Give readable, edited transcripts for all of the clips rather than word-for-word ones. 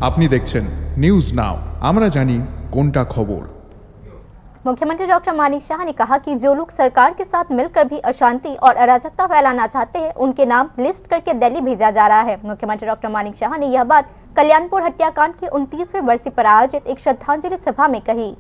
আপনি দেখছেন news now, আমরা জানি কোনটা খবর। मुख्यमंत्री डॉक्टर मानिक शाह ने कहा कि जो लोग सरकार के साथ मिलकर भी अशांति और अराजकता फैलाना चाहते हैं उनके नाम लिस्ट करके दिल्ली भेजा जा रहा है। मुख्यमंत्री डॉक्टर मानिक शाह ने यह बात कल्याणपुर हत्याकांड की 29वीं बरसी पर आयोजित एक श्रद्धांजलि सभा में कही।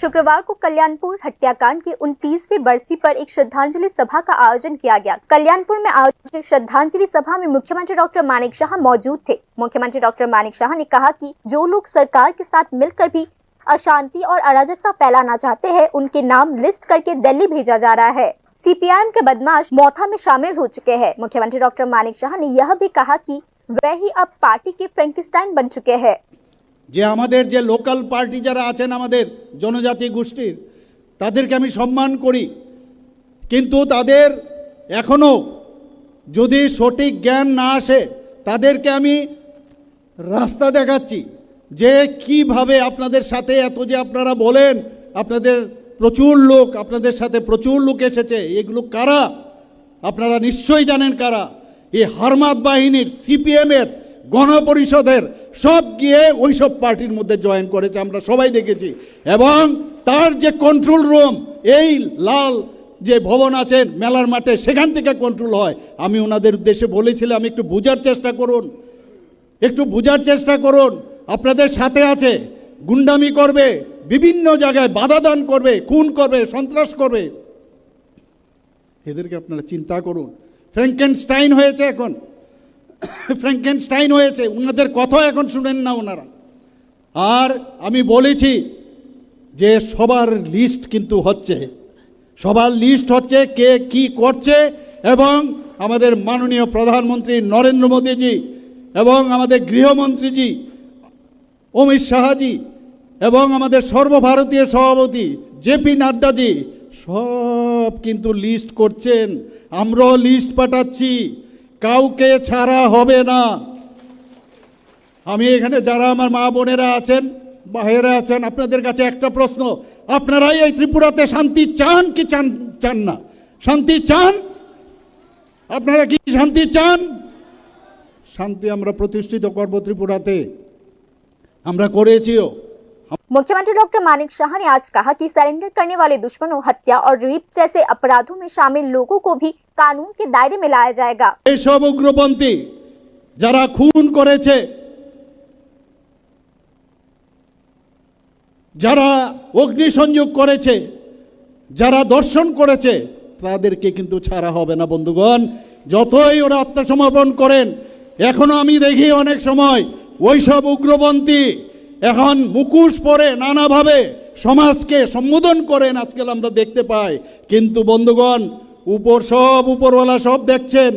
शुक्रवार को कल्याणपुर हत्याकांड की 29वीं बरसी पर एक श्रद्धांजलि सभा का आयोजन किया गया। कल्याणपुर में आयोजित श्रद्धांजलि सभा में मुख्यमंत्री डॉक्टर मानिक शाह मौजूद थे। मुख्यमंत्री डॉक्टर मानिक शाह ने कहा कि जो लोग सरकार के साथ मिलकर भी अशांति और अराजकता फैलाना चाहते हैं उनके नाम लिस्ट करके दिल्ली भेजा जा रहा है। सीपीआईएम के बदमाश मौथा में शामिल हो चुके हैं। मुख्यमंत्री डॉक्टर मानिक शाह ने यह भी कहा कि वे ही अब पार्टी के फ्रैंकेस्टाइन बन चुके हैं। যে আমাদের যে লোকাল পার্টি যারা আছেন আমাদের জনজাতি গোষ্ঠীর তাদেরকে আমি সম্মান করি, কিন্তু তাদের এখনো যদি সঠিক জ্ঞান না আসে তাদেরকে আমি রাস্তা দেখাচ্ছি যে কিভাবে আপনাদের সাথে এত যে আপনারা বলেন আপনাদের প্রচুর লোক আপনাদের সাথে প্রচুর লোক এসেছে, এগুলো কারা আপনারা নিশ্চয়ই জানেন কারা। এই হারমাত বাহিনীর সিপিএমের গণপরিষদের সব গিয়ে ওই সব পার্টির মধ্যে জয়েন করেছে, আমরা সবাই দেখেছি। এবং তার যে কন্ট্রোল রুম এই লাল যে ভবন আছেন মেলার মাঠে সেখান থেকে কন্ট্রোল হয়। আমি ওনাদের উদ্দেশ্যে বলেছিলাম একটু বোঝার চেষ্টা করুন, একটু বোঝার চেষ্টা করুন। আপনাদের সাথে আছে, গুন্ডামি করবে, বিভিন্ন জায়গায় বাধা দান করবে, খুন করবে, সন্ত্রাস করবে। এদেরকে আপনারা চিন্তা করুন। ফ্র্যাঙ্কেনস্টাইন হয়েছে এখন, ফ্র্যাঙ্কেনস্টাইন হয়েছে, ওনাদের কথা এখন শুনেন না ওনারা। আর আমি বলেছি যে সবার লিস্ট কিন্তু হচ্ছে, সবার লিস্ট হচ্ছে কে কি করছে। এবং আমাদের মাননীয় প্রধানমন্ত্রী নরেন্দ্র মোদীজি এবং আমাদের গৃহমন্ত্রীজি অমিত শাহজি এবং আমাদের সর্বভারতীয় সভাপতি জেপি নাড্ডাজি সব কিন্তু লিস্ট করছেন, আমরাও লিস্ট পাঠাচ্ছি, কাউকে ছাড়া হবে না। আমি এখানে যারা আমার মা বোনেরা আছেন বাইরে আছেন আপনাদের কাছে একটা প্রশ্ন, আপনারাই এই ত্রিপুরাতে শান্তি চান কি চান না? শান্তি চান? আপনারা কি শান্তি চান? শান্তি আমরা প্রতিষ্ঠিত করব ত্রিপুরাতে, আমরা করেছিও। मुख्यमंत्री डॉक्टर मानिक शाह ने आज कहा कि सरेंडर करने वाले दुश्मनों, हत्या और रेप जैसे अपराधों में शामिल लोगों को भी कानून के दायरे में लाया जाएगा। এই সব উগ্রপন্থী যারা খুন করেছে, যারা অগ্নিসংযোগ করেছে, যারা দর্শন করেছে তাদেরকে কিন্তু ছাড়া হবে না বন্ধুগণ। যতই ওরা আত্মসমর্পণ করেন, এখনো আমি দেখি অনেক সময় ওই সব উগ্রপন্থী এখন মুখোশ পরে নানাভাবে সমাজকে সম্বোধন করেন, আজকাল আমরা দেখতে পাই। কিন্তু বন্ধুগণ উপরওয়ালা সব দেখছেন,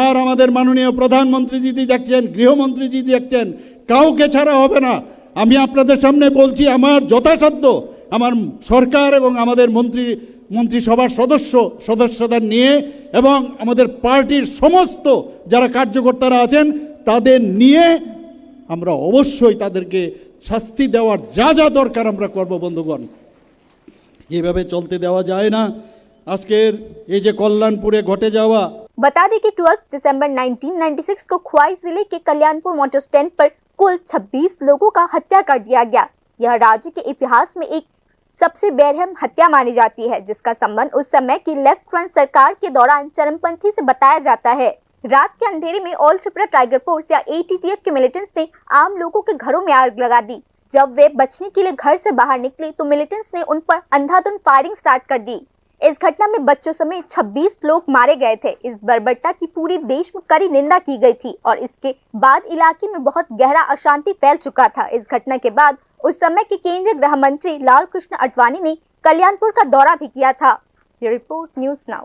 আর আমাদের মাননীয় প্রধানমন্ত্রীজি দেখছেন, গৃহমন্ত্রীজি দেখছেন, কাউকে ছাড়া হবে না। আমি আপনাদের সামনে বলছি আমার যথাসাধ্য আমার সরকার এবং আমাদের মন্ত্রিসভার সদস্যদের নিয়ে এবং আমাদের পার্টির সমস্ত যারা কার্যকর্তারা আছেন তাদের নিয়ে আমরা অবশ্যই তাদেরকে শাস্তি দেওয়ার যা যা দরকার আমরা করব বন্ধুগণ। এইভাবে চলতে দেওয়া যায় না। আজকের এই যে কল্যাণপুরে ঘটে যাওয়া, बता दें कि 12 दिसंबर 1996 को खुआई जिले के कल्याणपुर मोटर स्टैंड पर कुल 26 लोगों का हत्या कर दिया गया। यह राज्य के इतिहास में एक सबसे बेरहम हत्या मानी जाती है, जिसका संबंध उस समय की लेफ्ट फ्रंट सरकार के दौरान चरमपंथी से बताया जाता है। रात के अंधेरे में ऑल त्रिपुरा टाइगर फोर्स या एटीटीएफ के मिलिटेंट्स ने आम लोगों के घरों में आग लगा दी। जब वे बचने के लिए घर से बाहर निकले तो मिलिटेंट्स ने उन पर अंधाधुंध फायरिंग स्टार्ट कर दी। इस घटना में बच्चों समेत 26 लोग मारे गए थे। इस बर्बरता की पूरे देश में कड़ी निंदा की गई थी और इसके बाद इलाके में बहुत गहरा अशांति फैल चुका था। इस घटना के बाद उस समय के केंद्रीय गृह मंत्री लाल कृष्ण आडवाणी ने कल्याणपुर का दौरा भी किया था। ये रिपोर्ट न्यूज नाउ।